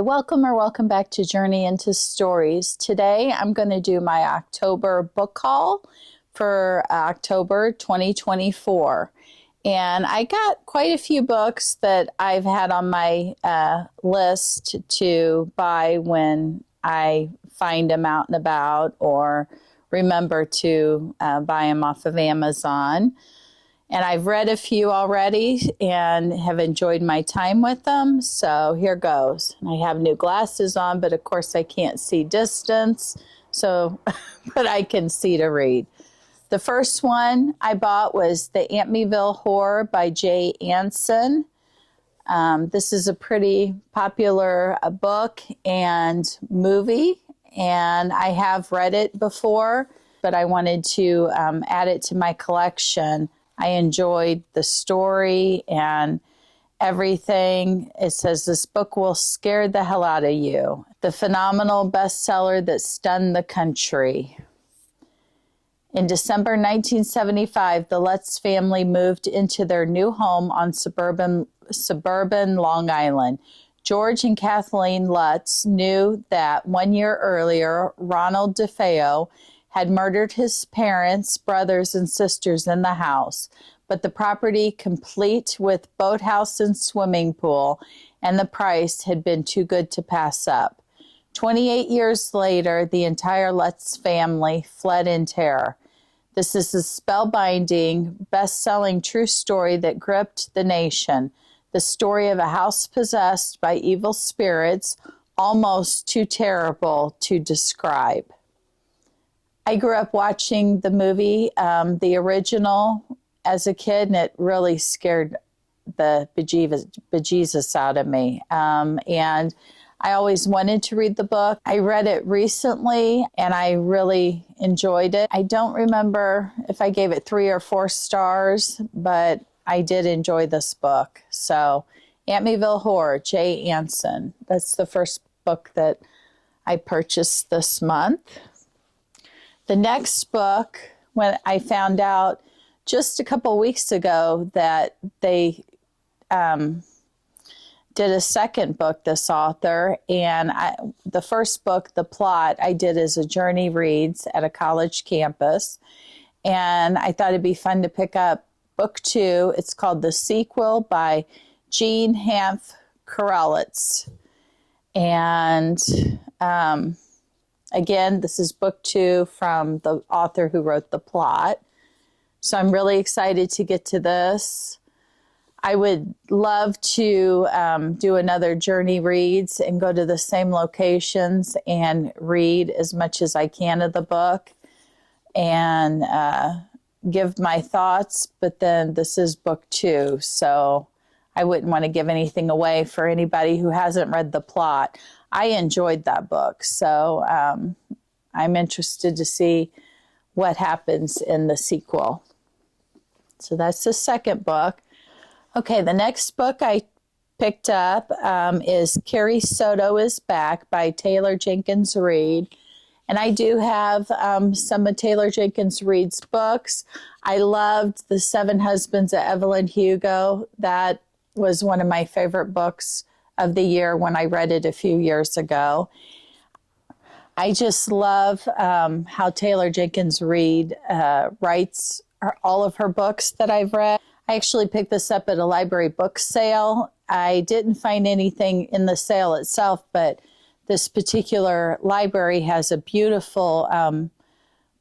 Welcome back to Journey into Stories. Today I'm going to do my October book haul for October 2024. And I got quite a few books that I've had on my list to buy when I find them out and about or remember to buy them off of Amazon. And I've read a few already and have enjoyed my time with them. So here goes. I have new glasses on, but of course I can't see distance. So, but I can see to read. The first one I bought was The Amityville Horror by Jay Anson. This is a pretty popular book and movie, and I have read it before, but I wanted to add it to my collection. I enjoyed the story and everything. It says this book will scare the hell out of you. The phenomenal bestseller that stunned the country. In December 1975, the Lutz family moved into their new home on suburban Long Island. George and Kathleen Lutz knew that 1 year earlier, Ronald DeFeo had murdered his parents, brothers, and sisters in the house, but the property, complete with boathouse and swimming pool, and the price had been too good to pass up. 28 years later, the entire Lutz family fled in terror. This is a spellbinding, best-selling true story that gripped the nation. The story of a house possessed by evil spirits, almost too terrible to describe. I grew up watching the movie, the original, as a kid, and it really scared the bejesus out of me. And I always wanted to read the book. I read it recently, and I really enjoyed it. I don't remember if I gave it 3 or 4 stars, but I did enjoy this book. So, Amityville Horror, Jay Anson. That's the first book that I purchased this month. The next book, when I found out just a couple weeks ago that they did a second book, this author, and the first book, the plot, I did as a Journey Reads at a college campus, and I thought it'd be fun to pick up book 2. It's called The Sequel by Jean Hanff Krelitz, and again, this is book 2 from the author who wrote the plot. So I'm really excited to get to this. I would love to do another Journey Reads and go to the same locations and read as much as I can of the book and give my thoughts. But then this is book 2, so I wouldn't want to give anything away for anybody who hasn't read the plot. I enjoyed that book, so I'm interested to see what happens in the sequel. So that's the second book. Okay, the next book I picked up is Carrie Soto is Back by Taylor Jenkins Reid. And I do have some of Taylor Jenkins Reid's books. I loved The 7 Husbands of Evelyn Hugo. That was one of my favorite books of the year when I read it a few years ago. I just love how Taylor Jenkins Reid writes all of her books that I've read. I actually picked this up at a library book sale. I didn't find anything in the sale itself, but this particular library has a beautiful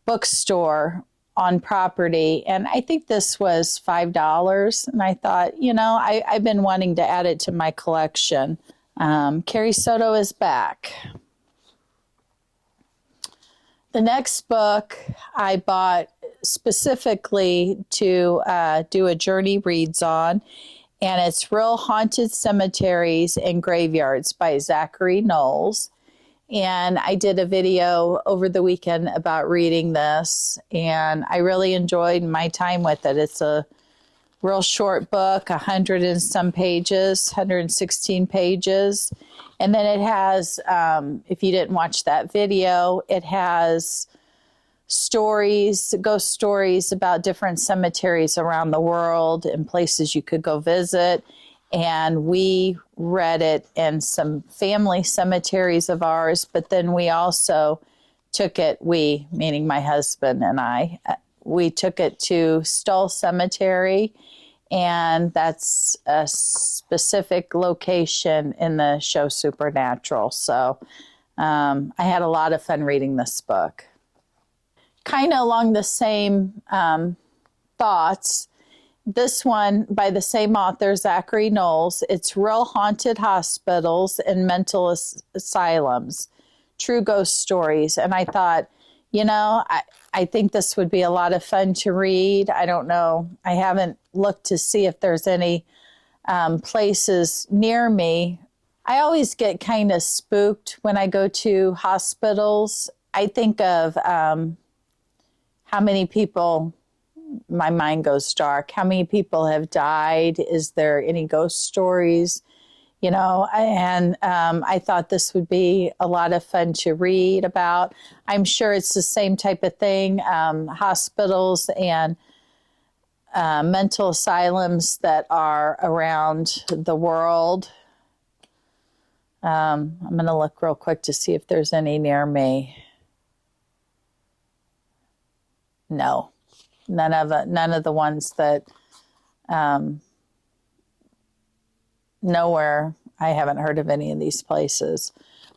bookstore on property, and I think this was $5, and I thought, I've been wanting to add it to my collection. Carrie Soto is Back. The next book I bought specifically to do a Journey Reads on, and it's Real Haunted Cemeteries and Graveyards by Zachary Knowles. And I did a video over the weekend about reading this, and I really enjoyed my time with it. It's a real short book, 100 and some pages, 116 pages. And then it has, if you didn't watch that video, it has stories, ghost stories about different cemeteries around the world and places you could go visit. and we read it in some family cemeteries of ours, but then we also took it, we, meaning my husband and I, we took it to Stull Cemetery, and that's a specific location in the show Supernatural. So I had a lot of fun reading this book. Kind of along the same thoughts, this one by the same author, Zachary Knowles. It's Real Haunted Hospitals and Mental Asylums, True Ghost Stories. And I thought, I think this would be a lot of fun to read. I don't know. I haven't looked to see if there's any places near me. I always get kind of spooked when I go to hospitals. I think of how many people, my mind goes dark. How many people have died? Is there any ghost stories? And I thought this would be a lot of fun to read about. I'm sure it's the same type of thing, hospitals and mental asylums that are around the world. I'm going to look real quick to see if there's any near me. No, none of the ones that nowhere. I haven't heard of any of these places.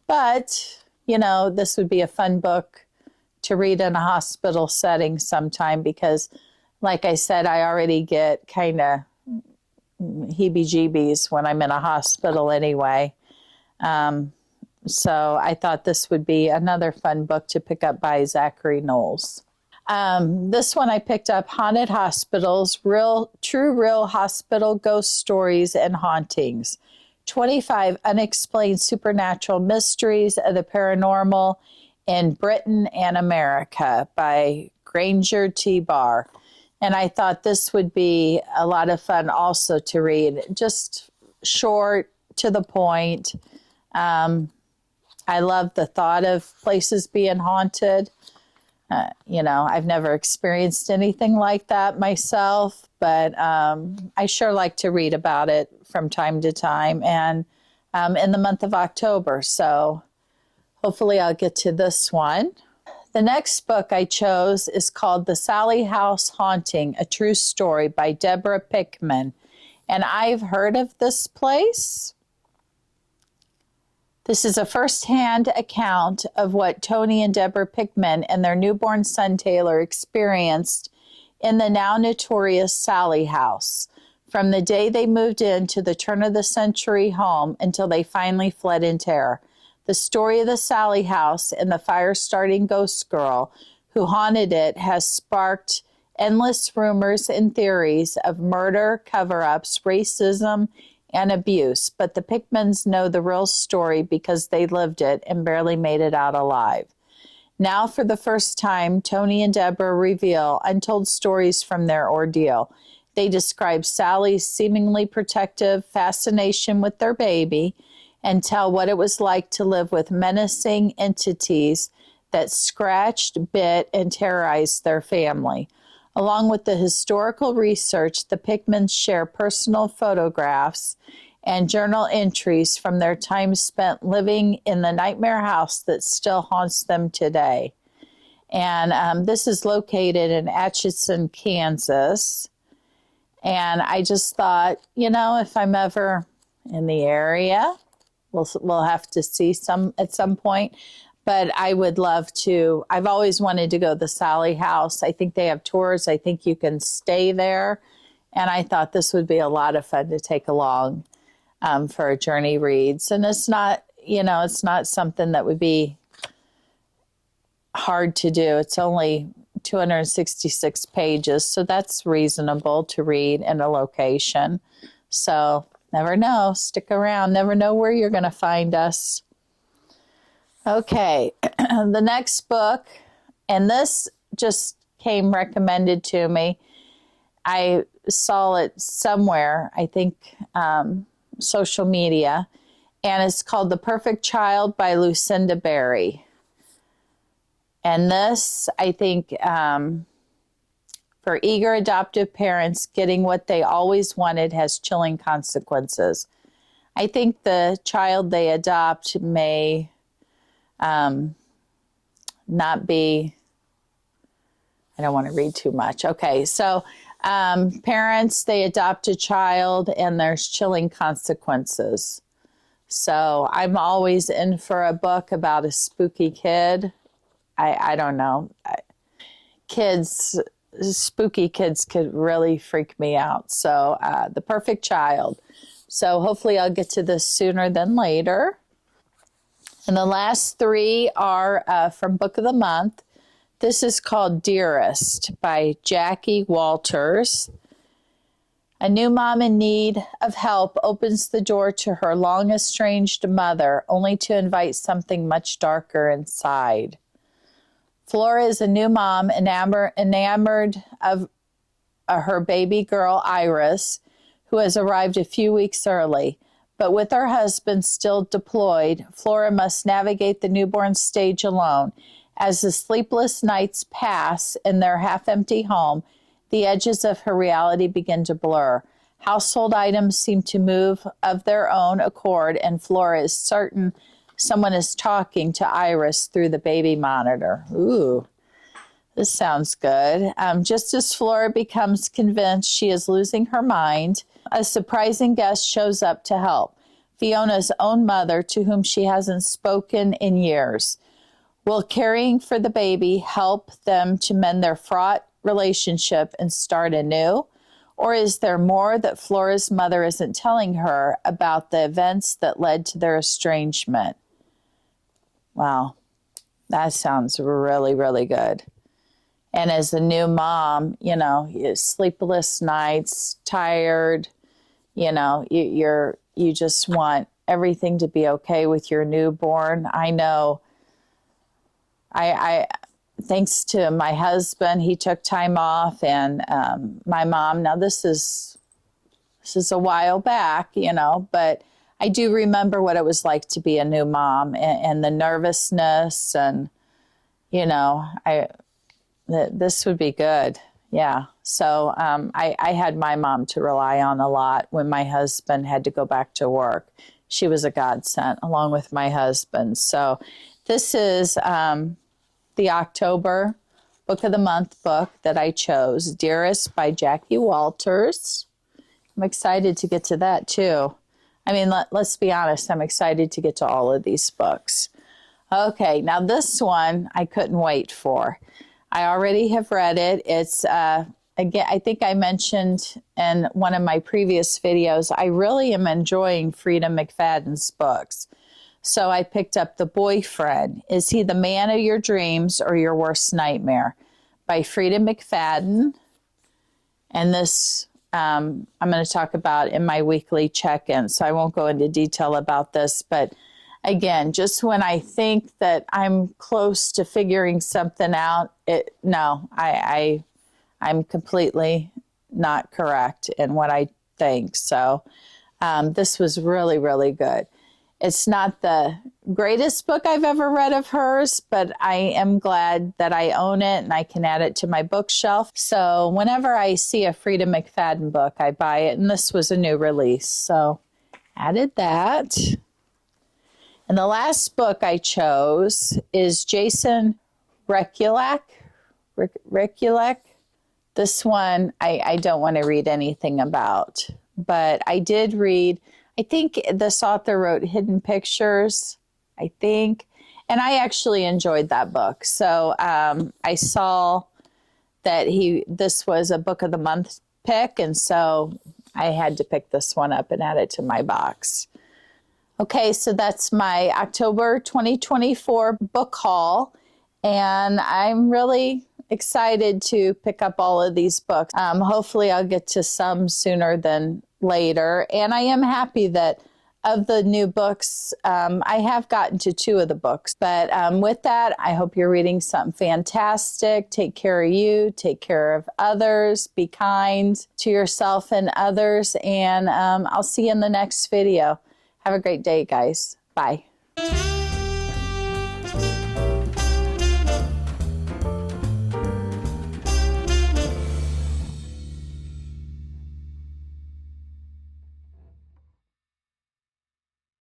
But, this would be a fun book to read in a hospital setting sometime because, like I said, I already get kind of heebie-jeebies when I'm in a hospital anyway. So I thought this would be another fun book to pick up by Zachary Knowles. This one I picked up, Haunted Hospitals, True Real Hospital Ghost Stories and Hauntings. 25 Unexplained Supernatural Mysteries of the Paranormal in Britain and America by Granger T. Barr. And I thought this would be a lot of fun also to read. Just short, to the point. I love the thought of places being haunted. I've never experienced anything like that myself, but I sure like to read about it from time to time and in the month of October. So hopefully I'll get to this one. The next book I chose is called The Sallie House Haunting, A True Story by Deborah Pickman. And I've heard of this place. This is a first-hand account of what Tony and Deborah Pickman and their newborn son Taylor experienced in the now notorious Sallie House, from the day they moved into the turn-of-the-century home until they finally fled in terror. The story of the Sallie House and the fire-starting ghost girl who haunted it has sparked endless rumors and theories of murder, cover-ups, racism, and abuse, but the Pickmans know the real story because they lived it and barely made it out alive. Now, for the first time, Tony and Deborah reveal untold stories from their ordeal. They describe Sallie's seemingly protective fascination with their baby and tell what it was like to live with menacing entities that scratched, bit, and terrorized their family. Along with the historical research, the Pickmans share personal photographs and journal entries from their time spent living in the nightmare house that still haunts them today. And this is located in Atchison, Kansas. And I just thought, if I'm ever in the area, we'll have to see at some point. But I would love to. I've always wanted to go to the Sallie House. I think they have tours. I think you can stay there. And I thought this would be a lot of fun to take along for a journey reads. And it's not, it's not something that would be hard to do. It's only 266 pages. So that's reasonable to read in a location. So never know. Stick around. Never know where you're going to find us. Okay, the next book, and this just came recommended to me. I saw it somewhere, I think social media, and it's called The Perfect Child by Lucinda Berry. And this, I think, For eager adoptive parents, getting what they always wanted has chilling consequences. I think the child they adopt may not be, I don't want to read too much. Okay, so parents, they adopt a child and there's chilling consequences. So I'm always in for a book about a spooky kid. I don't know. Spooky kids could really freak me out. So The Perfect Child. So hopefully I'll get to this sooner than later. And the last three are from Book of the Month. This is called Dearest by Jackie Walters. A new mom in need of help opens the door to her long estranged mother, only to invite something much darker inside. Flora is a new mom enamored of her baby girl, Iris, who has arrived a few weeks early. But with her husband still deployed, Flora must navigate the newborn stage alone. As the sleepless nights pass in their half-empty home, the edges of her reality begin to blur. Household items seem to move of their own accord, and Flora is certain someone is talking to Iris through the baby monitor. Ooh, this sounds good. Just as Flora becomes convinced she is losing her mind, a surprising guest shows up to help. Fiona's own mother, to whom she hasn't spoken in years. Will caring for the baby help them to mend their fraught relationship and start anew? Or is there more that Flora's mother isn't telling her about the events that led to their estrangement? Wow, that sounds really, really good. And as a new mom, you know, sleepless nights, tired, you know, you just want everything to be okay with your newborn. I know I thanks to my husband, he took time off, and my mom, now this is a while back, you know, but I do remember what it was like to be a new mom, and the nervousness, and, you know, this would be good. Yeah. So I had my mom to rely on a lot when my husband had to go back to work. She was a godsend along with my husband. So this is the October Book of the Month book that I chose, Dearest by Jackie Walters. I'm excited to get to that too. I mean, let's be honest, I'm excited to get to all of these books. Okay, now this one I couldn't wait for. I already have read it. It's, again, I think I mentioned in one of my previous videos, I really am enjoying Freida McFadden's books. So I picked up The Boyfriend. Is he the man of your dreams or your worst nightmare? By Freida McFadden. And this I'm going to talk about in my weekly check-in, so I won't go into detail about this. But again, just when I think that I'm close to figuring something out, I'm completely not correct in what I think. So this was really, really good. It's not the greatest book I've ever read of hers, but I am glad that I own it and I can add it to my bookshelf. So whenever I see a Freida McFadden book, I buy it. And this was a new release, so added that. And the last book I chose is Jason Rekulak. This one I don't want to read anything about, but I did read, I think this author wrote Hidden Pictures, I think, and I actually enjoyed that book. So I saw that this was a Book of the Month pick, and so I had to pick this one up and add it to my box. Okay, so that's my October 2024 book haul, and I'm really excited to pick up all of these books. Hopefully I'll get to some sooner than later, and I am happy that of the new books, I have gotten to 2 of the books. But with that, I hope you're reading something fantastic. Take care of you, take care of others, be kind to yourself and others, and I'll see you in the next video. Have a great day, guys. Bye.